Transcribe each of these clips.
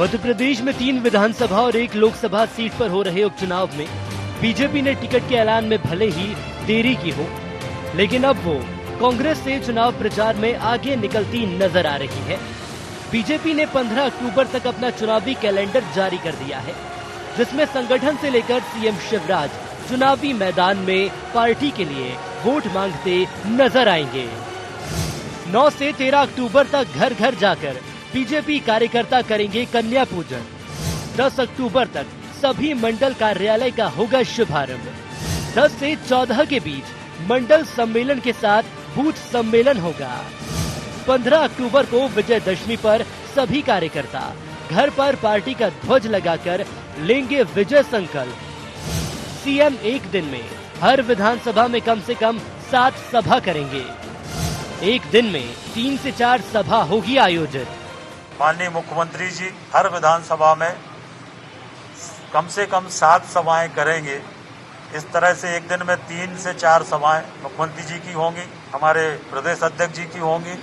मध्य प्रदेश में 3 विधानसभा और 1 लोकसभा सीट पर हो रहे उपचुनाव में बीजेपी ने टिकट के ऐलान में भले ही देरी की हो, लेकिन अब वो कांग्रेस से चुनाव प्रचार में आगे निकलती नजर आ रही है। बीजेपी ने 15 अक्टूबर तक अपना चुनावी कैलेंडर जारी कर दिया है, जिसमें संगठन से लेकर सीएम शिवराज चुनावी मैदान में पार्टी के लिए वोट मांगते नजर आएंगे। 9 से 13 अक्टूबर तक घर घर जाकर बीजेपी कार्यकर्ता करेंगे कन्या पूजन। 10 अक्टूबर तक सभी मंडल कार्यालय का होगा शुभारंभ। 10 से 14 के बीच मंडल सम्मेलन के साथ बूथ सम्मेलन होगा। 15 अक्टूबर को विजयदशमी पर सभी कार्यकर्ता घर पर पार्टी का ध्वज लगाकर लेंगे विजय संकल्प। सीएम एक दिन में हर विधानसभा में कम से कम 7 सभा करेंगे। एक दिन में 3 से 4 सभा होगी आयोजित। माननीय मुख्यमंत्री जी हर विधानसभा में कम से कम 7 सभाएं करेंगे। इस तरह से एक दिन में 3 से 4 सभाएं मुख्यमंत्री जी की होंगी, हमारे प्रदेश अध्यक्ष जी की होंगी,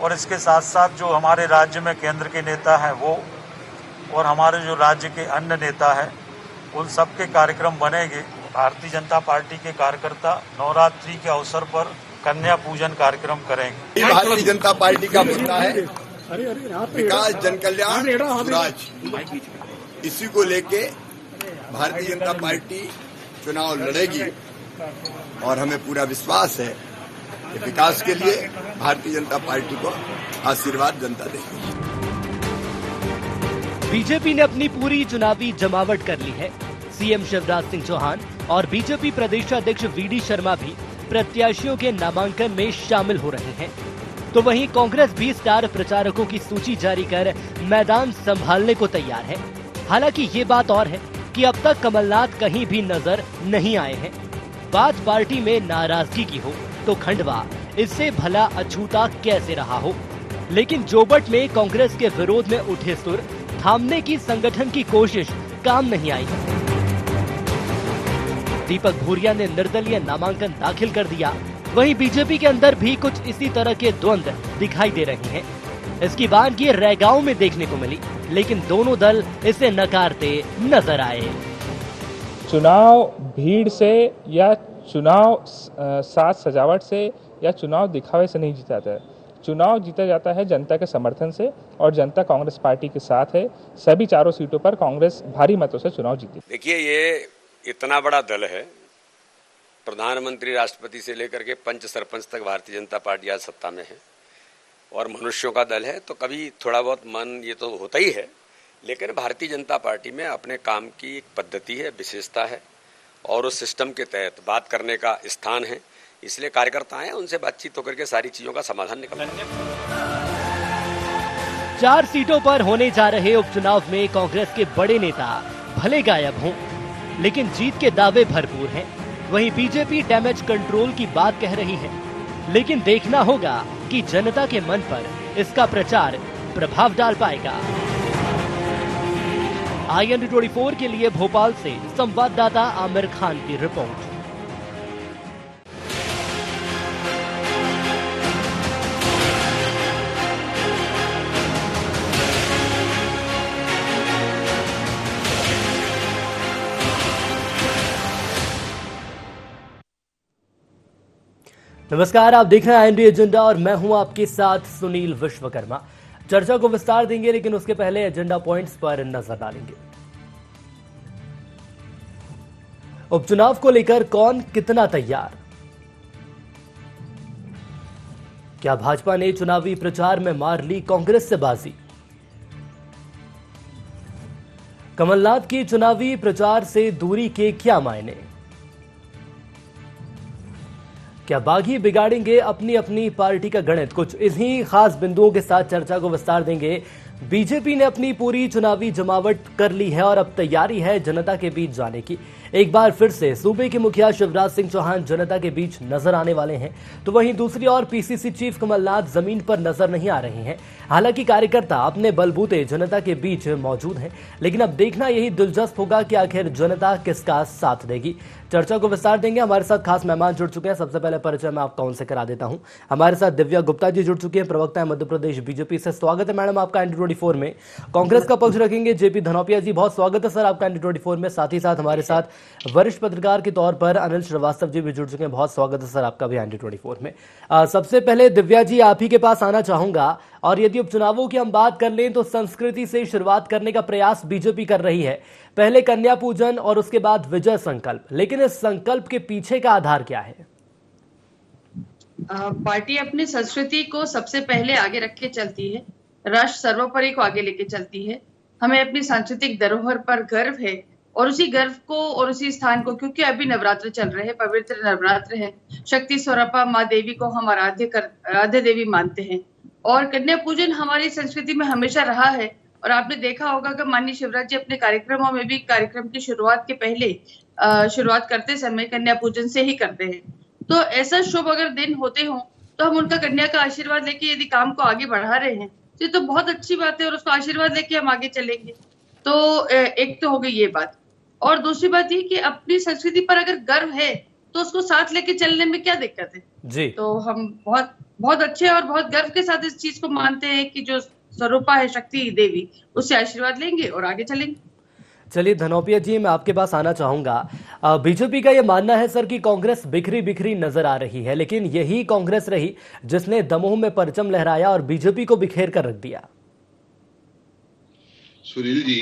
और इसके साथ साथ जो हमारे राज्य में केंद्र के नेता हैं वो और हमारे जो राज्य के अन्य नेता हैं उन सब के कार्यक्रम बनेंगे। भारतीय जनता पार्टी के कार्यकर्ता नवरात्रि के अवसर पर कन्या पूजन कार्यक्रम करेंगे। भारतीय जनता पार्टी का मुद्दा है विकास, जन कल्याण, स्वराज। इसी को लेके भारतीय जनता पार्टी चुनाव लड़ेगी और हमें पूरा विश्वास है कि विकास के लिए भारतीय जनता पार्टी को आशीर्वाद जनता देगी। बीजेपी ने अपनी पूरी चुनावी जमावट कर ली है। सीएम शिवराज सिंह चौहान और बीजेपी प्रदेशाध्यक्ष वीडी शर्मा भी प्रत्याशियों के नामांकन में शामिल हो रहे हैं। तो वहीं कांग्रेस भी स्टार प्रचारकों की सूची जारी कर मैदान संभालने को तैयार है। हालांकि ये बात और है कि अब तक कमलनाथ कहीं भी नजर नहीं आए हैं। बात पार्टी में नाराजगी की हो तो खंडवा इससे भला अछूता कैसे रहा हो, लेकिन जोबट में कांग्रेस के विरोध में उठे सुर थामने की संगठन की कोशिश काम नहीं आई। दीपक भूरिया ने निर्दलीय नामांकन दाखिल कर दिया। वहीं बीजेपी के अंदर भी कुछ इसी तरह के द्वंद दिखाई दे रहे हैं। इसकी वानगी रैगांव में देखने को मिली, लेकिन दोनों दल इसे नकारते नजर आए। चुनाव भीड़ से या चुनाव साज सजावट से या चुनाव दिखावे से नहीं जीता जाता है। चुनाव जीता जाता है जनता के समर्थन से, और जनता कांग्रेस पार्टी के साथ है। सभी चारों सीटों पर कांग्रेस भारी मतों से चुनाव जीती। देखिए, ये इतना बड़ा दल है, प्रधानमंत्री, राष्ट्रपति से लेकर के पंच सरपंच तक भारतीय जनता पार्टी आज सत्ता में है, और मनुष्यों का दल है, तो कभी थोड़ा बहुत मन ये तो होता ही है। लेकिन भारतीय जनता पार्टी में अपने काम की एक पद्धति है, विशेषता है, और उस सिस्टम के तहत बात करने का स्थान है। इसलिए कार्यकर्ता हैं, उनसे बातचीत होकर के सारी चीजों का समाधान निकालेंगे। 4 सीटों पर होने जा रहे उपचुनाव में कांग्रेस के बड़े नेता भले गायब हों, लेकिन जीत के दावे भरपूर हैं। वहीं बीजेपी डैमेज कंट्रोल की बात कह रही है, लेकिन देखना होगा कि जनता के मन पर इसका प्रचार प्रभाव डाल पाएगा। IND24 के लिए भोपाल से संवाददाता आमिर खान की रिपोर्ट। नमस्कार, आप देख रहे हैं IND एजेंडा और मैं हूं आपके साथ सुनील विश्वकर्मा। चर्चा को विस्तार देंगे, लेकिन उसके पहले एजेंडा पॉइंट्स पर नजर डालेंगे। उपचुनाव को लेकर कौन कितना तैयार? क्या भाजपा ने चुनावी प्रचार में मार ली कांग्रेस से बाजी? कमलनाथ की चुनावी प्रचार से दूरी के क्या मायने? क्या बागी बिगाड़ेंगे अपनी अपनी पार्टी का गणित? कुछ इन्हीं खास बिंदुओं के साथ चर्चा को विस्तार देंगे। बीजेपी ने अपनी पूरी चुनावी जमावट कर ली है और अब तैयारी है जनता के बीच जाने की। एक बार फिर से सूबे के मुखिया शिवराज सिंह चौहान जनता के बीच नजर आने वाले हैं, तो वहीं दूसरी ओर पीसीसी चीफ कमलनाथ जमीन पर नजर नहीं आ रहे हैं। हालांकि कार्यकर्ता अपने बलबूते जनता के बीच मौजूद हैं, लेकिन अब देखना यही दिलचस्प होगा कि आखिर जनता किसका साथ देगी। चर्चा को विस्तार देंगे। हमारे साथ खास मेहमान जुड़ चुके हैं। सबसे पहले परिचय मैं आपका उनसे करा देता हूं। हमारे साथ दिव्या गुप्ता जी जुड़ चुके हैं, प्रवक्ता है मध्य प्रदेश बीजेपी से। स्वागत है मैडम आपका IND24 24 में कांग्रेस का पक्ष रखेंगे जेपी धनौपिया जी। बहुत स्वागत है सर आपका एनडी 24 में। साथ ही साथ हमारे साथ वरिष्ठ पत्रकार के तौर पर अनिल श्रीवास्तव जी भी जुड़ चुके हैं। बहुत स्वागत है सर आपका भी एनडी 24 में। सबसे पहले दिव्या जी आप ही के पास आना चाहूंगा, और यदि उपचुनावों की हम बात कर लें तो संस्कृति से शुरुआत करने का प्रयास बीजेपी कर रही है। पहले कन्या पूजन और उसके बाद विजय संकल्प, लेकिन इस संकल्प के पीछे का आधार क्या है? पार्टी अपनी संस्कृति को सबसे पहले आगे रख के चलती है, राष्ट्र सर्वोपरि को आगे लेके चलती है। हमें अपनी सांस्कृतिक धरोहर पर गर्व है और उसी गर्व को और उसी स्थान को, क्योंकि अभी नवरात्र चल रहे हैं, पवित्र नवरात्र है, शक्ति स्वरूपा माँ देवी को हम आराध्य देवी मानते हैं और कन्या पूजन हमारी संस्कृति में हमेशा रहा है। और आपने देखा होगा कि माननीय शिवराज जी अपने कार्यक्रमों में भी कार्यक्रम की शुरुआत के पहले शुरुआत करते समय कन्या पूजन से ही करते हैं। तो ऐसा शुभ अगर दिन होते हो तो हम उनका कन्या का आशीर्वाद लेके यदि काम को आगे बढ़ा रहे हैं तो ये तो बहुत अच्छी बात है और उसको आशीर्वाद लेके हम आगे चलेंगे। तो एक तो हो गई ये बात, और दूसरी बात ये कि अपनी संस्कृति पर अगर गर्व है तो उसको साथ लेके चलने में क्या दिक्कत है जी। तो हम बहुत बहुत अच्छे और बहुत गर्व के साथ इस चीज को मानते हैं कि जो स्वरूपा है शक्ति देवी, उससे आशीर्वाद लेंगे और आगे चलेंगे। चलिए धनौपिया जी मैं आपके पास आना चाहूंगा। बीजेपी का यह मानना है सर कि कांग्रेस बिखरी बिखरी नजर आ रही है, लेकिन यही कांग्रेस रही जिसने दमोह में परचम लहराया और बीजेपी को बिखेर कर रख दिया। सुनील जी,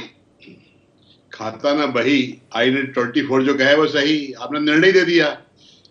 खाता ना बही आईने 24 जो कहे वो सही, आपने निर्णय दे दिया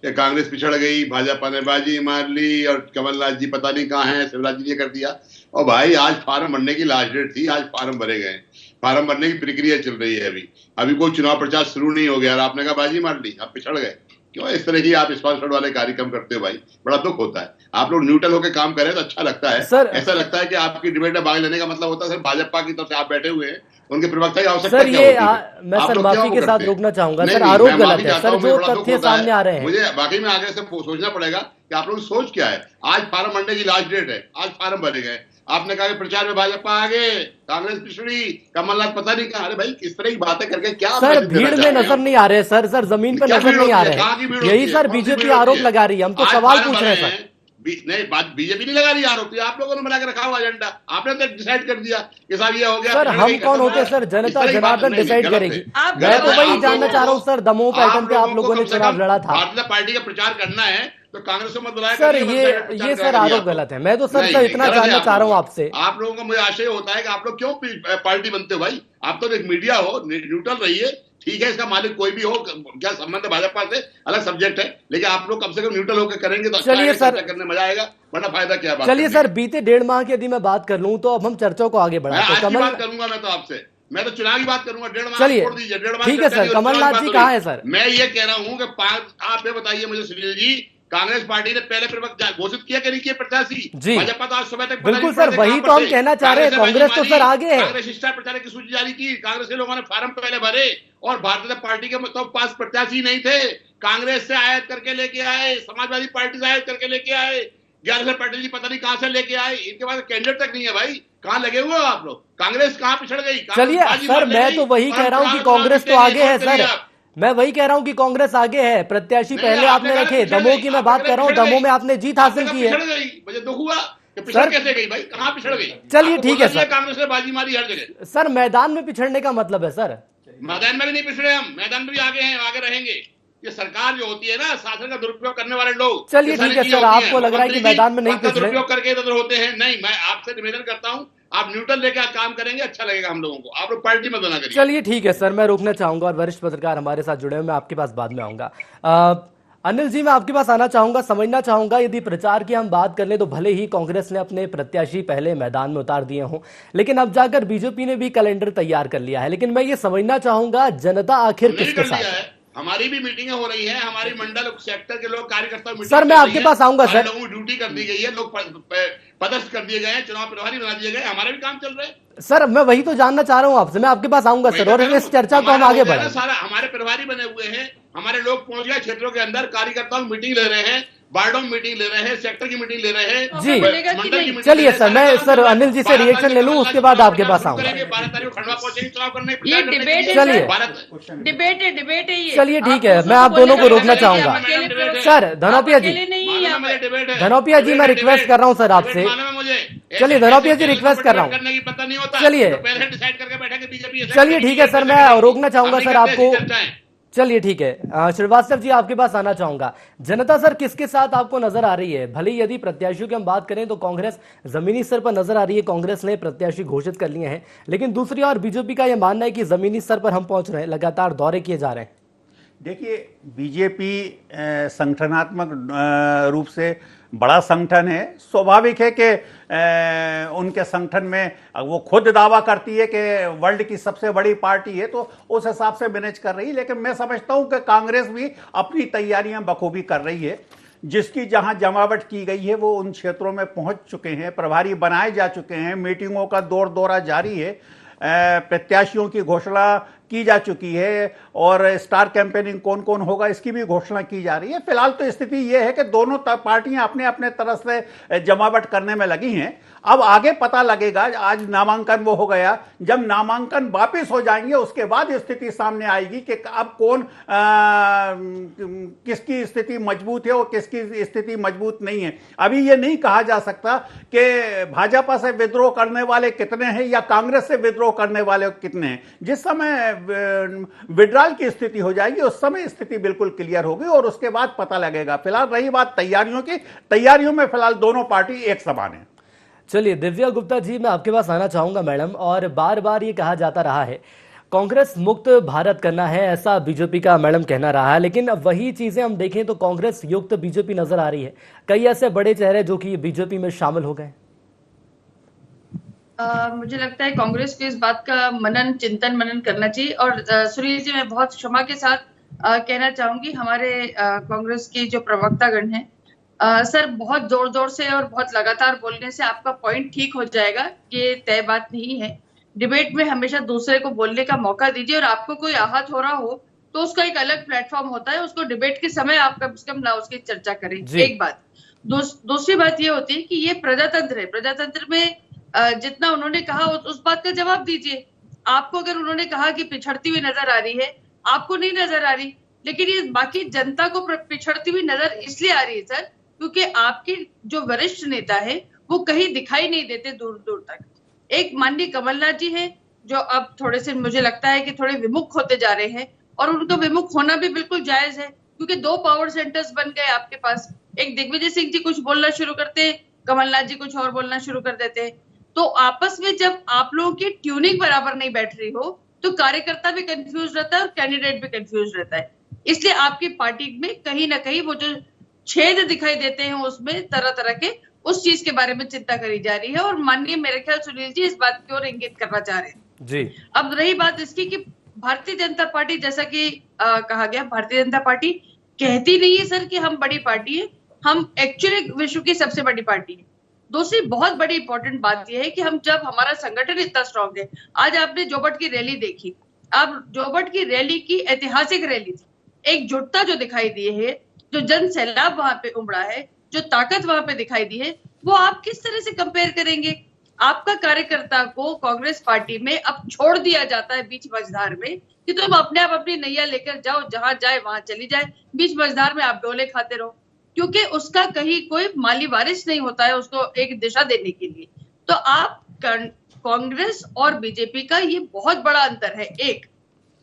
कि कांग्रेस पिछड़ गई, भाजपा ने बाजी मार ली और कमलनाथ जी पता नहीं कहाँ हैं, शिवराज जी ने कर दिया। और भाई आज फार्म भरने की लास्ट डेट थी, आज फार्म भरे गए, फार्म भरने की प्रक्रिया चल रही है। अभी कोई चुनाव प्रचार शुरू नहीं हो गया और आपने कहा बाजी मार ली, आप पिछड़ गए। क्यों इस तरह की आप स्पॉन्सर्ड वाले कार्यक्रम करते हो भाई? बड़ा दुख होता है। आप लोग न्यूट्रल होकर काम करें तो अच्छा लगता है सर। ऐसा लगता है कि आपकी डिबेट में भाग लेने का मतलब होता है सर भाजपा की तरफ से आप बैठे हुए हैं, उनके प्रवक्ता की आवश्यकता क्या होती है? मैं सर माफी के साथ रोकना चाहूंगा सर, आरोप गलत है सर, जो तथ्य सामने आ रहे हैं। मुझे बाकी में आगे से सोचना पड़ेगा कि आप लोग सोच क्या है। आज फार्म भरने की लास्ट डेट है, आज फार्म भरे गए। आपने कहा कि प्रचार में भाजपा आगे, कांग्रेस पिछड़ी, कमलनाथ पता नहीं कहा। अरे भाई किस तरह की बातें करके क्या सर भीड़ में नजर नहीं आ रहे सर, जमीन पर नजर नहीं आ रहे, यही सर बीजेपी आरोप लगा रही है। हम तो सवाल पूछ रहे हैं सर। नहीं बात बीजेपी नहीं लगा रही आरोप, आप लोगों ने बना के रखा हुआ एजेंडा, आपने तो डिसाइड कर दिया कि साहब ये हो गया। सर हम कौन होते हैं सर? जनता जनार्दन डिसाइड करेगी। मैं तो वही जानना चाह रहा हूँ सर, दमोह पैटर्न पे आप लोगों ने चुनाव लड़ा था, भारतीय पार्टी का प्रचार करना है तो कांग्रेस को मत बुलाया सर। ये सर आरोप गलत है। मैं तो सर इतना जानना चाह रहा हूँ आपसे। आप लोगों को मुझे आशय होता है कि आप लोग क्यों पार्टी बनते हो भाई? आप तो एक मीडिया हो, न्यूट्रल रहिए, ठीक है, इसका मालिक कोई भी हो, क्या संबंध है भाजपा से अलग सब्जेक्ट है, लेकिन आप लोग कम से कम न्यूट्रल होकर करेंगे तो चलिए सर करने मजा आएगा, वरना फायदा क्या है? चलिए सर बीते 1.5 माह की यदि मैं बात कर लूं तो अब हम चर्चाओं को आगे बढ़ाते हैं। बात करूंगा मैं तो आपसे, मैं तो चुनाव की बात करूंगा। 1.5 माह चलिए छोड़ दीजिए, 1.5 माह ठीक है सर। कमलनाथ जी कहाँ है सर? मैं ये कह रहा हूँ कि आप ये बताइए मुझे सुनील जी, कांग्रेस पार्टी ने पहले प्रवक्ता घोषित किया कि नहीं किया प्रत्याशी? भाजपा तो आज सुबह तक बिल्कुल सर वही तो हम कहना चाह रहे हैं, कांग्रेस तो सर आगे है। कांग्रेस स्टार प्रचारक की सूची जारी की, कांग्रेस के लोगों ने फार्म पहले भरे और भारतीय जनता पार्टी के तो पास प्रत्याशी नहीं थे, कांग्रेस से आयात करके लेके आए, समाजवादी पार्टी से आयात करके लेके आए, ज्ञानेश्वर पटेल जी पता नहीं कहां से लेके आए, इनके पास कैंडिडेट तक नहीं है भाई। कहां लगे हुए हो आप लोग? कांग्रेस कहां पिछड़ गई? चलिए सर मैं तो वही कह रहा हूँ कि कांग्रेस तो आगे है सर, मैं वही कह रहा हूँ कि कांग्रेस आगे है। प्रत्याशी पहले आपने रखे, दमोह की मैं बात कर रहा हूँ, दमोह में आपने जीत हासिल की है। मुझे दुख हुआ कि पिछड़ कैसे गई भाई? कहां पिछड़ गई? चलिए ठीक है सर। कांग्रेस ने बाजी मारी हर जगह। सर मैदान में पिछड़ने का मतलब है सर? मैदान में भी नहीं पिछड़े हम, मैदान में भी आगे हैं, आगे रहेंगे। ये सरकार जो होती है ना, शासन का दुरुपयोग करने वाले लोग। चलिए ठीक है सर, आपको लग रहा है कि मैदान में नहीं पिछड़े, दुरुपयोग करके इधर होते हैं। नहीं, मैं आपसे निवेदन करता हूँ आप न्यूट्रल लेकर काम करेंगे, अच्छा लगेगा हम लोगों को। आप लोग पार्टी में बना करिए। चलिए ठीक है सर, मैं रोकना चाहूंगा और वरिष्ठ पत्रकार हमारे साथ जुड़े हुए, मैं आपके पास बाद में आऊंगा। अनिल जी मैं आपके पास आना चाहूंगा, समझना चाहूंगा यदि प्रचार की हम बात कर ले तो भले ही कांग्रेस ने अपने प्रत्याशी पहले मैदान में उतार दिए हों, लेकिन अब जाकर बीजेपी ने भी कैलेंडर तैयार कर लिया है। लेकिन मैं ये समझना चाहूंगा जनता आखिर किसके साथ है? हमारी भी मीटिंगें हो रही हैं, हमारी मंडल सेक्टर के लोग कार्यकर्ता सर मैं आपके पास आऊंगा सर। लोगों को ड्यूटी कर दी गई है, लोग पदस्थ कर दिए गए हैं, चुनाव प्रभारी बना दिए गए, हमारे भी काम चल रहे हैं। सर मैं वही तो जानना चाह रहा हूं आपसे, मैं आपके पास आऊंगा सर और इस चर्चा को हम आगे बढ़ाएं। सारा हमारे प्रभारी बने हुए हैं, हमारे लोग पहुंच गए क्षेत्रों के अंदर, कार्यकर्ताओं की मीटिंग ले रहे हैं, वार्डों में मीटिंग ले रहे हैं, सेक्टर की मीटिंग ले रहे हैं जी। मंडल की। चलिए सर मैं सर अनिल जी से रिएक्शन ले लूं, उसके बाद आपके पास आऊंगा। 12 तारीख खंडवा पहुंचेंगे चुनाव करने। ये डिबेट है, चलिए डिबेट है ये। चलिए ठीक है, मैं आप दोनों को रोकना चाहूंगा। सर धनौपिया जी, धनौपिया जी मैं रिक्वेस्ट कर रहा हूं सर आपसे, चलिए धनौपिया जी रिक्वेस्ट कर रहा हूँ, करने की पता नहीं होता, चलिए तो पहले डिसाइड करके बैठेंगे बीजेपी। चलिए ठीक है सर, मैं रोकना चाहूंगा सर आपको। चलिए ठीक है, श्रीवास्तव जी आपके पास आना चाहूंगा। जनता सर किसके साथ आपको नजर आ रही है? भले यदि प्रत्याशियों की हम बात करें तो कांग्रेस जमीनी स्तर पर नजर आ रही है, कांग्रेस ने प्रत्याशी घोषित कर लिए हैं, लेकिन दूसरी ओर बीजेपी का यह मानना है कि जमीनी स्तर पर हम पहुंच रहे हैं, लगातार दौरे किए जा रहे हैं। देखिए, बीजेपी संगठनात्मक रूप से बड़ा संगठन है। स्वाभाविक है कि उनके संगठन में वो खुद दावा करती है कि वर्ल्ड की सबसे बड़ी पार्टी है, तो उस हिसाब से मैनेज कर रही है। लेकिन मैं समझता हूं कि कांग्रेस भी अपनी तैयारियां बखूबी कर रही है। जिसकी जहां जमावट की गई है वो उन क्षेत्रों में पहुंच चुके हैं, प्रभारी बनाए जा चुके हैं, मीटिंगों का दौर दौरा जारी है, प्रत्याशियों की घोषणा की जा चुकी है और स्टार कैंपेनिंग कौन कौन होगा इसकी भी घोषणा की जा रही है। फिलहाल तो स्थिति यह है कि दोनों पार्टियां अपने अपने तरफ से जमावट करने में लगी हैं। अब आगे पता लगेगा, आज नामांकन वो हो गया, जब नामांकन वापस हो जाएंगे उसके बाद स्थिति सामने आएगी कि अब कौन किसकी स्थिति मजबूत है और किसकी स्थिति मजबूत नहीं है। अभी ये नहीं कहा जा सकता कि भाजपा से विद्रोह करने वाले कितने हैं या कांग्रेस से विद्रोह करने वाले कितने हैं। जिस समय विड्रॉल की स्थिति हो जाएगी उस समय स्थिति बिल्कुल क्लियर होगी और उसके बाद पता लगेगा। फिलहाल रही बात तैयारियों की, तैयारियों में फिलहाल दोनों पार्टी एक समान है। चलिए दिव्या गुप्ता जी, मैं आपके पास आना चाहूंगा मैडम। और बार बार ये कहा जाता रहा है कांग्रेस मुक्त भारत करना है, ऐसा बीजेपी का मैडम कहना रहा है, लेकिन वही चीजें हम देखें तो कांग्रेस युक्त बीजेपी नजर आ रही है। कई ऐसे बड़े चेहरे जो कि बीजेपी में शामिल हो गए। मुझे लगता है कांग्रेस को इस बात का मनन करना चाहिए। और सुनील जी, मैं बहुत क्षमा के साथ कहना चाहूंगी, हमारे कांग्रेस के जो प्रवक्तागण हैं, सर बहुत जोर जोर से और बहुत लगातार बोलने से आपका पॉइंट ठीक हो जाएगा, ये तय बात नहीं है। डिबेट में हमेशा दूसरे को बोलने का मौका दीजिए, और आपको कोई आहत हो रहा हो तो उसका एक अलग प्लेटफॉर्म होता है, उसको डिबेट के समय आप कम से कम ना उसकी चर्चा करें। एक बात। दूसरी बात ये होती है कि ये प्रजातंत्र है, प्रजातंत्र में जितना उन्होंने कहा उस बात का जवाब दीजिए। आपको अगर उन्होंने कहा कि पिछड़ती हुई नजर आ रही है, आपको नहीं नजर आ रही, लेकिन ये बाकी जनता को पिछड़ती हुई नजर इसलिए आ रही है सर, क्योंकि आपके जो वरिष्ठ नेता है वो कहीं दिखाई नहीं देते दूर दूर तक। एक माननीय कमलनाथ जी है जो अब थोड़े से मुझे लगता है कि थोड़े विमुख होते जा रहे हैं, और उनका विमुख होना भी बिल्कुल जायज है, क्योंकि 2 पावर सेंटर्स बन गए आपके पास। एक दिग्विजय सिंह जी कुछ बोलना शुरू करते हैं, कमलनाथ जी कुछ और बोलना शुरू कर देते हैं। तो आपस में जब आप लोगों की ट्यूनिंग बराबर नहीं बैठ रही हो तो कार्यकर्ता भी कंफ्यूज रहता है और कैंडिडेट भी कंफ्यूज रहता है। इसलिए आपकी पार्टी में कहीं ना कहीं वो जो छेद दिखाई देते हैं उसमें तरह तरह के, उस चीज के बारे में चिंता करी जा रही है। और माननीय मेरे ख्याल सुनील जी इस बात की ओर इंगित करना चाह रहे हैं जी। अब रही बात इसकी कि भारतीय जनता पार्टी, जैसा कि कहा गया, भारतीय जनता पार्टी कहती नहीं है सर कि हम बड़ी पार्टी है, हम एक्चुअली विश्व की सबसे बड़ी पार्टी है। दूसरी बहुत बड़ी इंपॉर्टेंट बात यह है कि हम जब हमारा संगठन इतना स्ट्रांग है, आज आपने जोबट की रैली देखी, अब जोबट की रैली की ऐतिहासिक रैली थी, एकजुटता जो दिखाई दी है, जो जन सैलाब वहां पे उमड़ा है, जो ताकत वहां पे दिखाई दी है, वो आप किस तरह से कंपेयर करेंगे? आपका कार्यकर्ता को कांग्रेस पार्टी में अब छोड़ दिया जाता है बीच मझधार में कि तुम अपने आप अपनी नैया लेकर जाओ, जहां जाए वहां चली जाए, बीच मझधार में आप डोले खाते रहो, क्योंकि उसका कहीं कोई माली वारिस नहीं होता है उसको एक दिशा देने के लिए। तो आप कांग्रेस और बीजेपी का ये बहुत बड़ा अंतर है। एक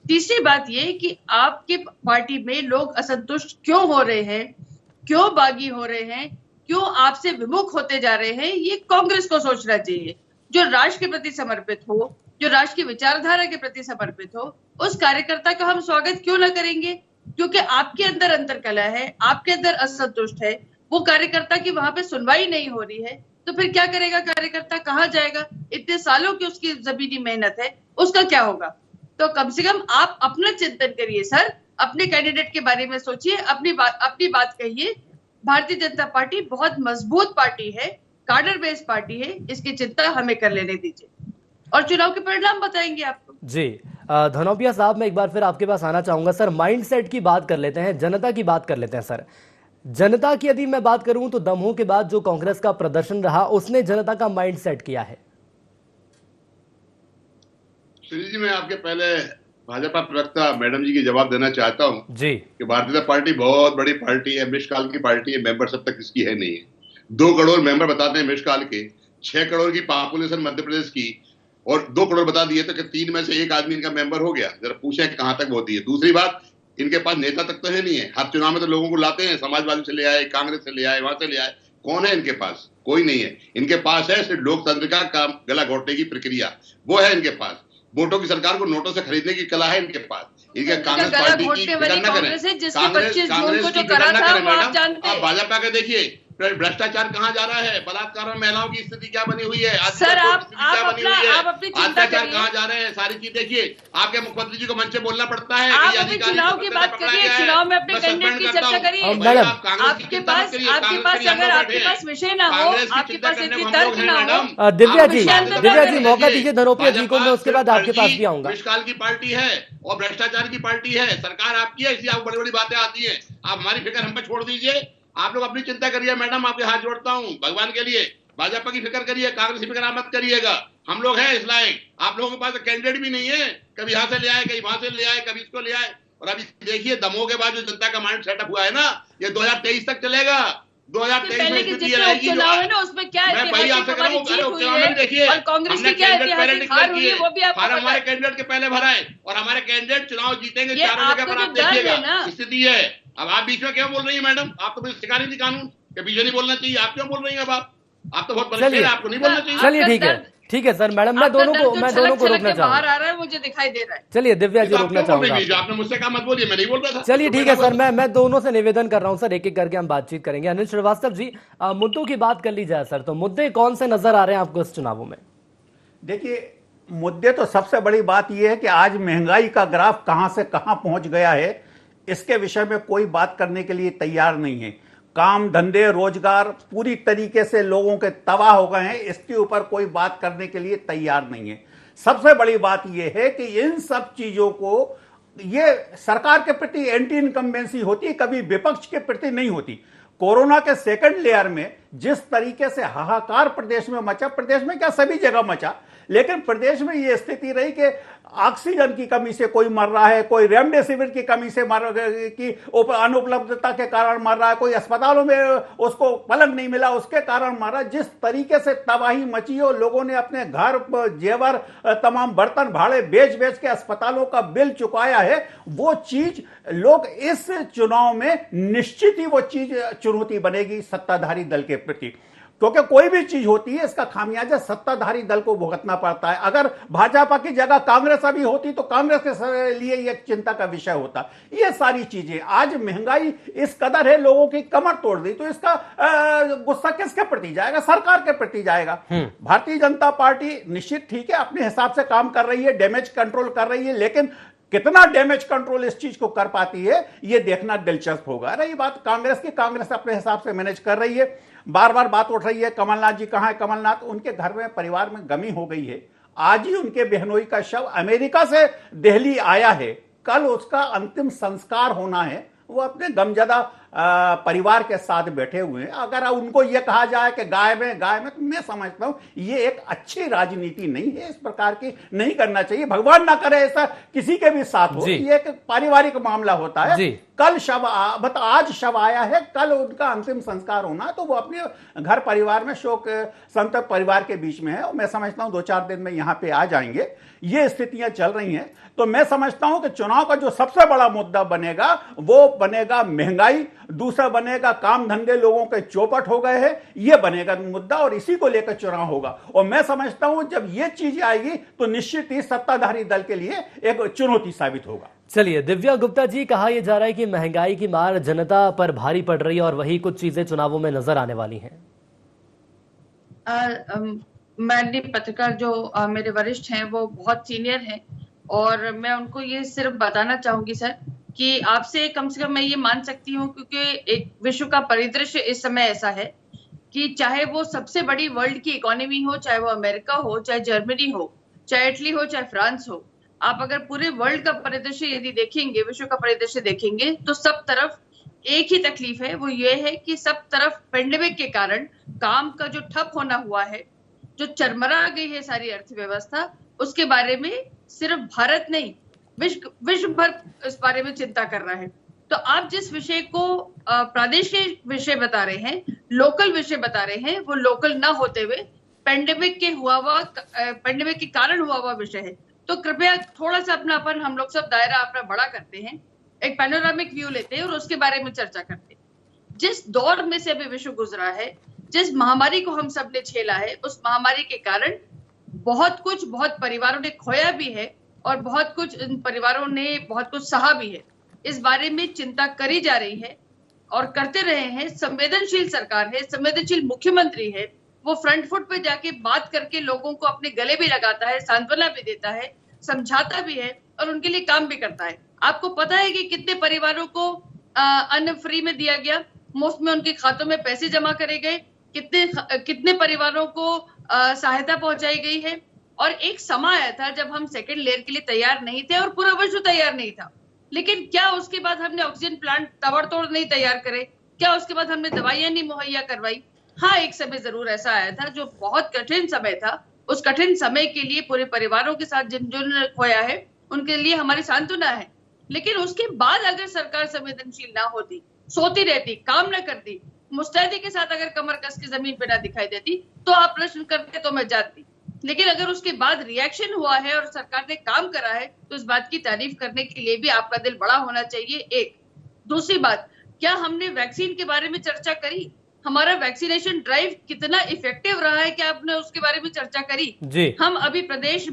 तीसरी बात ये कि आपके पार्टी में लोग असंतुष्ट क्यों हो रहे हैं, क्यों बागी हो रहे हैं, क्यों आपसे विमुख होते जा रहे हैं, ये कांग्रेस को सोचना चाहिए। जो राष्ट्र के प्रति समर्पित हो, जो राष्ट्र की विचारधारा के प्रति समर्पित हो, उस कार्यकर्ता का हम स्वागत क्यों ना करेंगे? क्योंकि आपके अंदर अंतरकलह है, आपके अंदर असंतुष्ट है, वो कार्यकर्ता की वहां पे सुनवाई नहीं हो रही है, तो फिर क्या करेगा कार्यकर्ता? कहाँ जाएगा? इतने सालों की उसकी जमीनी मेहनत है, उसका क्या होगा? तो कम से कम आप अपना चिंतन करिए सर, अपने कैंडिडेट के बारे में सोचिए, अपनी बात कहिए। भारतीय जनता पार्टी बहुत मजबूत पार्टी है, कार्डर बेस्ड पार्टी है, इसकी चिंता हमें कर लेने दीजिए और चुनाव के परिणाम बताएंगे आपको। जी धनौपिया साहब, मैं एक बार फिर आपके पास आना चाहूंगा सर। माइंडसेट की बात कर लेते हैं, जनता की बात कर लेते हैं सर। जनता की यदि मैं बात करूं तो दमोह के बाद जो कांग्रेस का प्रदर्शन रहा उसने जनता का माइंडसेट किया है। सुनील जी, मैं आपके पहले भाजपा प्रवक्ता मैडम जी की जवाब देना चाहता हूं जी कि भारतीय जनता पार्टी बहुत बड़ी पार्टी है, मिशकाल की पार्टी है, मेंबर सब तक इसकी है नहीं है। 2 करोड़ मेंबर बताते हैं मिशकाल के, 6 करोड़ की पॉपुलेशन मध्य प्रदेश की और 2 करोड़ बता दिए तो कि 3 में से 1 आदमी इनका मेंबर हो गया। जरा पूछे कि कहां तक होती है। दूसरी बात, इनके पास नेता तक तो है नहीं है। हर चुनाव में तो लोगों को लाते हैं, समाजवादी से ले आए, कांग्रेस से ले आए, वहां से ले आए। कौन है इनके पास? कोई नहीं है। इनके पास है सिर्फ लोकतंत्र का गला घोटने की प्रक्रिया, वो है इनके पास। वोटों की सरकार को नोटों से खरीदने की कला है इनके पास। इनके कांग्रेस पार्टी की फिक्र न करें, कांग्रेस की फिक्र न करें मैडम। आप भाजपा के देखिए भ्रष्टाचार कहाँ जा रहा है, बलात्कार में महिलाओं की स्थिति क्या बनी हुई है, सर आप अपनी चिंता अत्याचार कहाँ जा रहे हैं, सारी चीज देखिए। आपके मुख्यमंत्री जी को मंच पे बोलना पड़ता है। आप अभी चुनाव की बात करिए, चुनाव में अपने कैंडिडेट की चर्चा करिए। मैडम आपके पास अगर आपके पास विषय ना हो, आपके पास इतनी तर्क ना हो। दिव्या जी मौका दीजिए धनोपिया जी को, मैं उसके बाद आपके पास भी आऊंगा। विश्वकाल की पार्टी है और भ्रष्टाचार की पार्टी है, सरकार आपकी है, इसलिए आपको बड़ी बड़ी बातें आती है। आप हमारी फिक्र हम पे छोड़ दीजिए, आप लोग अपनी चिंता करिए। मैडम आपके हाथ जोड़ता हूं भगवान के लिए, भाजपा की फिक्र करिए, कांग्रेस की फिक्र मत करिएगा। हम लोग हैं इस लायक। आप लोगों के पास कैंडिडेट भी नहीं है, कभी यहां से ले आए, कभी वहां से ले आए, कभी इसको ले आए। और अभी देखिए दमोह के बाद जो जनता का माइंड सेटअप हुआ है ना, ये 2023 तक चलेगा। 2023 में स्थिति ये रहेगी जो है ना, उसमें क्या मैं वही आपसे कह रहा हूं। उपचुनाव में देखिए हमने कैंडिडेट पहले डिक्लेयर किए, फार्म हमारे कैंडिडेट के पहले भराए और हमारे कैंडिडेट चुनाव जीतेंगे चारों जगह पर। आप देखिएगा स्थिति है। अब आप बीच में क्या बोल रही है मैडम? आप तो मुझे सिखा नहीं थी कानून के पीछे नहीं बोलना चाहिए। आप क्यों बोल रही हैं? अब आप तो बहुत बड़े, आपको नहीं बोलना चाहिए। चलिए ठीक है सर। मैडम मैं दोनों को रोकना चाहूंगा। बाहर आ रहा है, मुझे दिखाई दे रहा है। चलिए दिव्या जी रोकना चाहूंगा। आपने मुझसे कहा मत बोलिए, मैं नहीं बोल रहा था। चलिए ठीक है सर, मैं दोनों से निवेदन कर रहा हूं सर, एक एक करके हम बातचीत करेंगे। अनिल श्रीवास्तव जी, मुद्दों की बात कर ली जाए सर, तो मुद्दे कौन से नजर आ रहे हैं आपको इस चुनावों में? देखिए मुद्दे तो सबसे बड़ी बात यह है कि आज महंगाई का ग्राफ कहां से कहां पहुंच गया है, इसके विषय में कोई बात करने के लिए तैयार नहीं है। काम धंधे रोजगार पूरी तरीके से लोगों के तबाह हो गए हैं, इसके ऊपर कोई बात करने के लिए तैयार नहीं है। सबसे बड़ी बात यह है कि इन सब चीजों को, ये सरकार के प्रति एंटी इनकम्बेंसी होती है, कभी विपक्ष के प्रति नहीं होती। कोरोना के सेकंड लेयर में जिस तरीके से हाहाकार प्रदेश में मचा, प्रदेश में क्या सभी जगह मचा, लेकिन प्रदेश में यह स्थिति रही कि ऑक्सीजन की कमी से कोई मर रहा है, कोई रेमडेसिविर की कमी से की अनुपलब्धता के कारण मर रहा है, कोई अस्पतालों में उसको पलंग नहीं मिला उसके कारण मर रहा है। जिस तरीके से तबाही मची हो, लोगों ने अपने घर जेवर तमाम बर्तन भाड़े बेच बेच के अस्पतालों का बिल चुकाया है, वो चीज लोग इस चुनाव में निश्चित ही वो चीज चुनौती बनेगी सत्ताधारी दल के प्रति, क्योंकि कोई भी चीज होती है इसका खामियाजा सत्ताधारी दल को भुगतना पड़ता है। अगर भाजपा की जगह कांग्रेस अभी होती तो कांग्रेस के लिए यह चिंता का विषय होता। ये सारी चीजें, आज महंगाई इस कदर है, लोगों की कमर तोड़ दी, तो इसका गुस्सा किसके प्रति जाएगा? सरकार के प्रति जाएगा। भारतीय जनता पार्टी निश्चित ठीक है अपने हिसाब से काम कर रही है, डैमेज कंट्रोल कर रही है, लेकिन कितना डैमेज कंट्रोल इस चीज को कर पाती है ये देखना दिलचस्प होगा। रही बात कांग्रेस की, कांग्रेस अपने हिसाब से मैनेज कर रही है। बार बार बात उठ रही है कमलनाथ जी कहां है, कमलनाथ, उनके घर में परिवार में गमी हो गई है। आज ही उनके बहनोई का शव अमेरिका से दिल्ली आया है, कल उसका अंतिम संस्कार होना है। वो अपने गमजदा परिवार के साथ बैठे हुए हैं। अगर उनको यह कहा जाए कि गाय में, तो मैं समझता हूं ये एक अच्छी राजनीति नहीं है, इस प्रकार की नहीं करना चाहिए। भगवान ना करे ऐसा किसी के भी साथ हो, ये एक पारिवारिक मामला होता है। कल शव, आज शव आया है, कल उनका अंतिम संस्कार होना है, तो वो अपने घर परिवार में शोक संतप्त परिवार के बीच में है। और मैं समझता हूं 2-4 दिन में यहां पे आ जाएंगे। ये स्थितियां चल रही हैं, तो मैं समझता हूं कि चुनाव का जो सबसे बड़ा मुद्दा बनेगा वो बनेगा महंगाई, दूसरा बनेगा काम धंधे लोगों के चौपट हो गए हैं, यह बनेगा मुद्दा और इसी को लेकर चुनाव होगा। और मैं समझता हूं जब यह चीज आएगी तो निश्चित ही सत्ताधारी दल के लिए एक चुनौती साबित होगा। चलिए दिव्या गुप्ता जी, कहा यह जा रहा है कि महंगाई की मार जनता पर भारी पड़ रही है और वही कुछ चीजें चुनावों में नजर आने वाली हैं। मैंने पत्रकार जो मेरे वरिष्ठ हैं वो बहुत सीनियर हैं और मैं उनको ये सिर्फ बताना चाहूंगी सर कि आपसे कम से कम मैं ये मान सकती हूँ, क्योंकि एक विश्व का परिदृश्य इस समय ऐसा है कि चाहे वो सबसे बड़ी वर्ल्ड की इकोनॉमी हो, चाहे वो अमेरिका हो, चाहे जर्मनी हो, चाहे इटली हो, चाहे फ्रांस हो, आप अगर पूरे वर्ल्ड का परिदृश्य यदि देखेंगे, विश्व का परिदृश्य देखेंगे, तो सब तरफ एक ही तकलीफ है। वो ये है कि सब तरफ पेंडेमिक के कारण काम का जो ठप होना हुआ है, जो चरमरा गई है सारी अर्थव्यवस्था, उसके बारे में सिर्फ भारत नहीं विश्व भर इस बारे में चिंता कर रहा है। तो आप जिस विषय को प्रादेशिक विषय बता रहे हैं, लोकल विषय बता रहे हैं, वो लोकल ना होते हुए पेंडेमिक के कारण हुआ हुआ विषय है। तो कृपया थोड़ा सा अपनापन, हम लोग सब दायरा अपना बड़ा करते हैं, एक पैनोरामिक व्यू लेते हैं और उसके बारे में चर्चा करते हैं। जिस दौर में से अभी विश्व गुजरा है, जिस महामारी को हम सब ने झेला है, उस महामारी के कारण बहुत परिवारों ने खोया भी है और बहुत कुछ इन परिवारों ने बहुत कुछ सहा भी है। इस बारे में चिंता करी जा रही है और करते रहे हैं। संवेदनशील सरकार है, संवेदनशील मुख्यमंत्री है, वो फ्रंट फुट पे जाके बात करके लोगों को अपने गले भी लगाता है, सांत्वना भी देता है, समझाता भी है और उनके लिए काम भी करता है। आपको पता है कि कितने परिवारों को अन्न फ्री में दिया गया, मुफ्त में उनके खातों में पैसे जमा करे गए, कितने परिवारों को सहायता पहुंचाई गई है। और एक समय आया था जब हम सेकेंड लेयर के लिए तैयार नहीं थे और पूरा विश्व तैयार नहीं था, लेकिन क्या उसके बाद हमने ऑक्सीजन प्लांट ताबड़तोड़ नहीं तैयार करे? क्या उसके बाद हमने दवाइयां नहीं मुहैया करवाई? हाँ, एक समय जरूर ऐसा आया था जो बहुत कठिन समय था। उस कठिन समय के लिए पूरे परिवारों के साथ जिन्होंने खोया है उनके लिए हमारी सांत्वना है। लेकिन उसके बाद अगर सरकार संवेदनशील ना होती, सोती रहती, काम न करती, मुस्तैदी के साथ अगर कमर कस के जमीन पे ना दिखाई देती, तो आप प्रश्न करते तो मैं जानती। लेकिन अगर उसके बाद रिएक्शन हुआ है और सरकार ने काम करा है, तो इस बात की तारीफ करने के लिए भी आपका दिल बड़ा होना चाहिए। एक दूसरी बात, क्या हमने वैक्सीन के बारे में चर्चा करी? हमारा वैक्सीनेशन ड्राइव कितना इफेक्टिव रहा है, क्या आपने उसके बारे में चर्चा करी? जी। हम अभी देश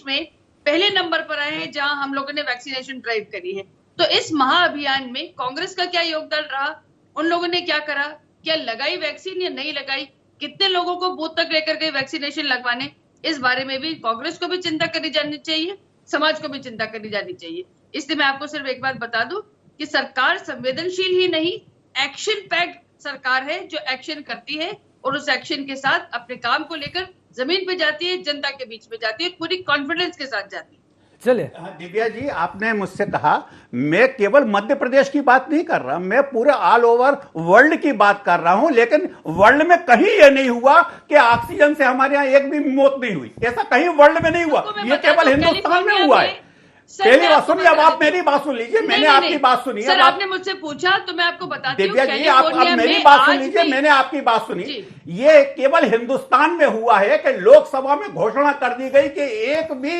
में पहले नंबर पर आए हैं जहां हम लोगों ने वैक्सीनेशन ड्राइव करी है। तो इस महाअभियान में कांग्रेस का क्या योगदान रहा? उन लोगों ने क्या करा? क्या लगाई वैक्सीन या नहीं लगाई? कितने लोगों को बूथ तक लेकर गए वैक्सीनेशन लगवाने? इस बारे में भी कांग्रेस को भी चिंता करी जानी चाहिए, समाज को भी चिंता करी जानी चाहिए। इसलिए मैं आपको सिर्फ एक बात बता दूं कि सरकार संवेदनशील ही नहीं, एक्शन पैक्ड सरकार है जो एक्शन करती है और उस एक्शन के साथ अपने काम को लेकर जमीन पे जाती है, जनता के बीच में जाती है, पूरी कॉन्फिडेंस के साथ जाती है। चलिए दिव्या जी, आपने मुझसे कहा मैं केवल मध्य प्रदेश की बात नहीं कर रहा, मैं पूरे ऑल ओवर वर्ल्ड की बात कर रहा हूं। लेकिन वर्ल्ड में कहीं यह नहीं हुआ कि ऑक्सीजन से हमारे यहां एक भी मौत नहीं हुई, ऐसा कहीं वर्ल्ड में नहीं हुआ, ये केवल हिंदुस्तान में हुआ है। पहली बात सुनिए, अब आप मेरी बात सुन लीजिए, मैंने आपकी बात सुनी। सर, आपने मुझसे पूछा तो मैं आपको बताती हूँ। दिव्या जी, आप मेरी बात सुन लीजिए, मैंने आपकी बात सुनी। ये केवल हिंदुस्तान में हुआ है कि लोकसभा में घोषणा कर दी गई कि एक भी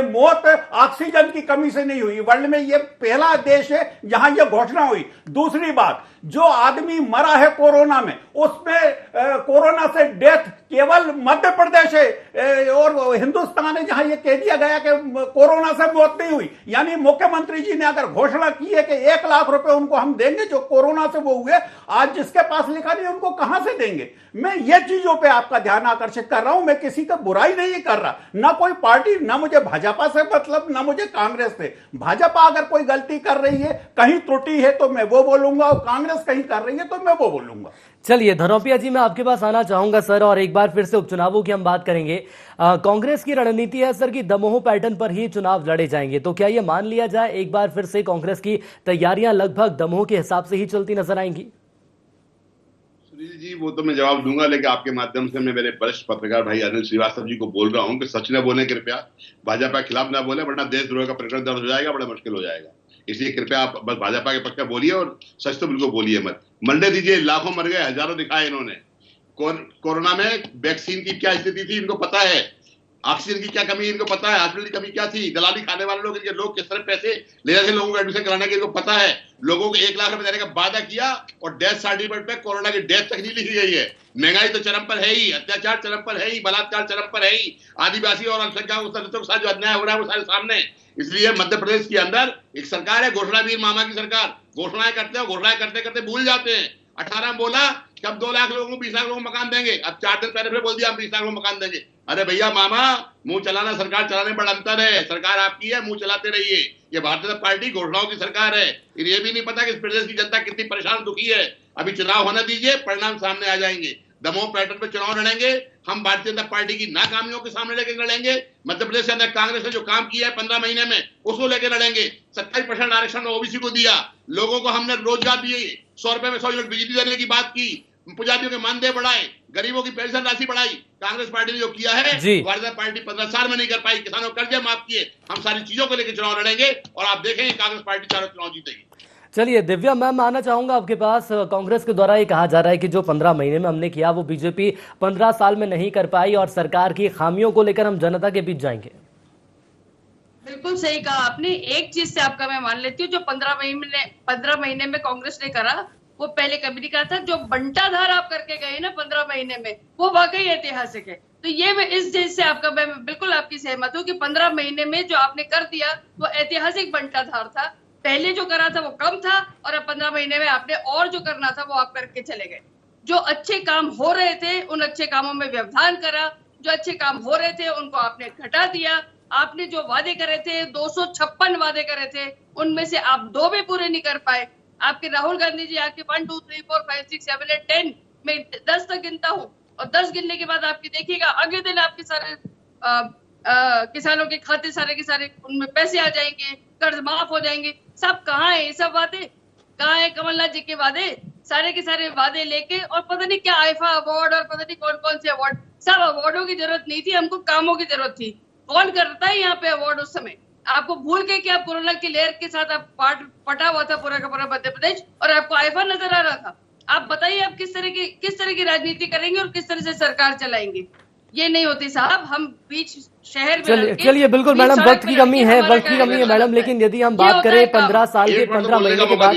मौत ऑक्सीजन की कमी से नहीं हुई। वर्ल्ड में ये पहला देश है जहां ये घोषणा हुई। दूसरी बात, जो आदमी मरा है कोरोना में, उसमें कोरोना से डेथ केवल मध्य प्रदेश है और हिंदुस्तान है जहां ये कह दिया गया कि कोरोना से मौत नहीं हुई। यानी मुख्यमंत्री जी ने अगर घोषणा की है कि 1 लाख रुपए उनको हम देंगे जो कोरोना से वो हुए, आज जिसके पास लिखा नहीं उनको कहां से देंगे? मैं ये चीजों पे आपका ध्यान आकर्षित कर रहा हूं। मैं किसी का बुराई नहीं कर रहा, ना कोई पार्टी, ना मुझे भाजपा से मतलब, ना मुझे कांग्रेस से। भाजपा अगर कोई गलती कर रही है, कहीं त्रुटि है तो मैं वो बोलूंगा, और कांग्रेस कहीं कर रही है तो मैं वो बोलूंगा। चलिए धनौपिया जी, मैं आपके पास आना चाहूंगा सर, और एक बार फिर से उपचुनावों की हम बात करेंगे। कांग्रेस की रणनीति है सर कि दमोह पैटर्न पर ही चुनाव लड़े जाएंगे, तो क्या ये मान लिया जाए एक बार फिर से कांग्रेस की तैयारियां लगभग दमोह के हिसाब से ही चलती नजर आएंगी? सुनील जी, वो तो मैं जवाब दूंगा, लेकिन आपके माध्यम से मैं मेरे वरिष्ठ पत्रकार भाई अनिल श्रीवास्तव जी को बोल रहा हूं कि सच न बोले, कृपया भाजपा के खिलाफ ना बोले, वरना देशद्रोह का प्रकरण दर्ज हो जाएगा, बड़ा मुश्किल हो जाएगा। इसलिए कृपया आप बस भाजपा के पक्ष में बोलिए और सच तो बिल्कुल बोलिए मत। मंडे दीजिए, लाखों मर गए, हजारों दिखाए इन्होंने। कोरोना में वैक्सीन की क्या स्थिति थी इनको पता है, ऑक्सीजन की क्या कमी इनको पता है, हॉस्पिटल की कमी क्या थी, दलाली खाने वाले लोग किस तरह पैसे ले रहे थे लोगों को एडमिशन कराने के, इनको पता है। लोगों को 1 लाख रुपए देने का वादा किया और डेथ सर्टिफिकेट पे कोरोना की डेथ तक नहीं लिखी गई है। महंगाई तो चरम पर है ही, अत्याचार चरम पर है ही, बलात्कार चरम पर है ही, आदिवासी और अल्पसंख्यकों के साथ जो अन्याय हो रहा है वो सारे सामने। इसलिए मध्य प्रदेश के अंदर एक सरकार है, घोषणावीर मामा की सरकार, घोषणाएं करते हैं, घोषणाएं करते करते भूल जाते हैं। 18 बोला कि हम 2 लाख लोगों को 20 लाख लोगों को मकान देंगे, अब 4 दिन पहले फिर बोल दिया हम 20 लाख लोगों को मकान देंगे। अरे भैया मामा, मुंह चलाना सरकार चलाने में बड़ा अंतर है। सरकार आपकी है, मुंह चलाते रहिए। ये भारतीय जनता पार्टी घोषणाओं की सरकार है। ये भी नहीं पता कि इस प्रदेश की जनता कितनी परेशान दुखी है। अभी चुनाव होने दीजिए, परिणाम सामने आ जाएंगे। दमोह पैटर्न पे चुनाव लड़ेंगे हम, भारतीय जनता पार्टी की नाकामियों के सामने लेकर लड़ेंगे। मध्य प्रदेश के अंदर कांग्रेस ने जो काम किया है 15 महीने में, उसको लेकर लड़ेंगे। 27% आरक्षण ओबीसी को दिया, लोगों को हमने रोजगार दिए, 100 रुपए में 100 यूनिट बिजली देने की बात की, पुजारियों के मानदेय बढ़ाए, गरीबों की पेंशन राशि बढ़ाई। कांग्रेस पार्टी ने जो किया है, भारतीय जनता पार्टी 15 साल में नहीं कर पाई। किसानों कर्जे माफ किए। हम सारी चीजों को लेकर चुनाव लड़ेंगे और आप देखेंगे कांग्रेस पार्टी चारों चुनाव जीतेगी। चलिए दिव्या मैम, आना चाहूंगा आपके पास। कांग्रेस के द्वारा ये कहा जा रहा है कि जो 15 महीने में हमने किया वो बीजेपी 15 साल में नहीं कर पाई और सरकार की खामियों को लेकर हम जनता के बीच जाएंगे। बिल्कुल सही कहा आपने। एक चीज से आपका मैं मान लेती हूँ, जो 15 महीने में कांग्रेस ने करा वो पहले कभी नहीं कहा था। जो बंटाधार आप करके गए ना 15 महीने में, वो वाकई ऐतिहासिक है। तो ये मैं इस चीज से आपका मैं बिल्कुल आपकी सहमत हूँ कि 15 महीने में जो आपने कर दिया वो ऐतिहासिक बंटाधार था। पहले जो करा था वो कम था और अब 15 महीने में आपने और जो करना था वो आप करके चले गए। जो अच्छे काम हो रहे थे उन अच्छे कामों में व्यवधान करा, जो अच्छे काम हो रहे थे उनको आपने घटा दिया। आपने जो वादे करे थे, 256 वादे करे थे, उनमें से आप 2 भी पूरे नहीं कर पाए। आपके राहुल गांधी जी आपके 1 2 3 4 5 6 7 8 10 मैं 10 तक गिनता हूँ और 10 गिनने के बाद आपकी देखिएगा अगले दिन आपके सारे किसानों के खाते सारे के सारे उनमें पैसे आ जाएंगे, कर्ज माफ हो जाएंगे। सब कहाँ है ये सब वादे? कहाँ है कमलनाथ जी के वादे? सारे के सारे वादे लेके और पता नहीं क्या आईफा अवार्ड और पता नहीं कौन कौन से अवार्ड। सब अवार्डों की जरूरत नहीं थी, हमको कामों की जरूरत थी। कौन करता है यहाँ पे अवार्ड उस समय? आपको भूल के कि आप कोरोना की लहर के साथ आप पटा हुआ था पूरा का पूरा मध्य प्रदेश और आपको आईफा नजर आ रहा था। आप बताइए आप किस तरह की राजनीति करेंगे और किस तरह से सरकार चलाएंगे? ये नहीं होती साहब। हम बीच शहर में चलिए बिल्कुल मैडम, वक्त की कमी है मैडम, लेकिन यदि हम बात करें 15 साल के 15 महीने के बाद,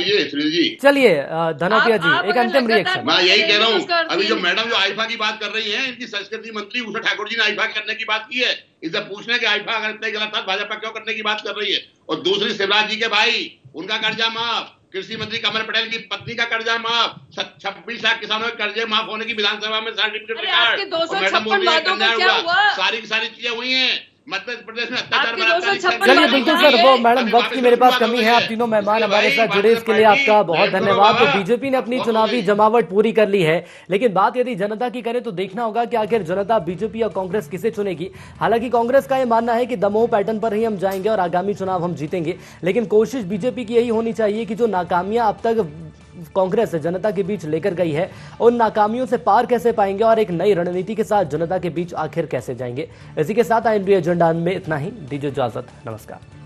चलिए धनौतिया जी एक अंतिम रिएक्शन। मैं यही कह रहा हूँ, अभी जो मैडम जो आईफा की बात कर रही है, इनकी संस्कृति मंत्री उषा ठाकुर जी ने आईफा करने की बात की है। इसे पूछने के आईफा अगर इतना गलत था, भाजपा क्यों करने की बात कर रही है? और दूसरी शिवराज जी के भाई, उनका कर्जा माफ, कृषि मंत्री कमल पटेल की पत्नी का कर्जा माफ, 26 लाख किसानों के कर्जे माफ होने की विधानसभा में सर्टिफिकेट रिकॉर्ड, सारी की सारी चीजें हुई हैं। मध्य प्रदेश में अत्याचार। चलिए बिल्कुल सर, वो मैडम वक्त की मेरे पास कमी है। आप तीनों मेहमान हमारे साथ जुड़े, इसके लिए आपका बहुत धन्यवाद। तो बीजेपी ने अपनी चुनावी जमावट पूरी कर ली है, लेकिन बात यदि जनता की करें तो देखना होगा कि आखिर जनता बीजेपी या कांग्रेस किसे चुनेगी। हालांकि कांग्रेस का यह मानना है कि दमोह पैटर्न पर ही हम जाएंगे और आगामी चुनाव हम जीतेंगे, लेकिन कोशिश बीजेपी की यही होनी चाहिए कि जो नाकामियां अब तक कांग्रेस जनता के बीच लेकर गई है, उन नाकामियों से पार कैसे पाएंगे और एक नई रणनीति के साथ जनता के बीच आखिर कैसे जाएंगे। इसी के साथ आईएनबी एजेंडा में इतना ही। दीजिए इजाजत, नमस्कार।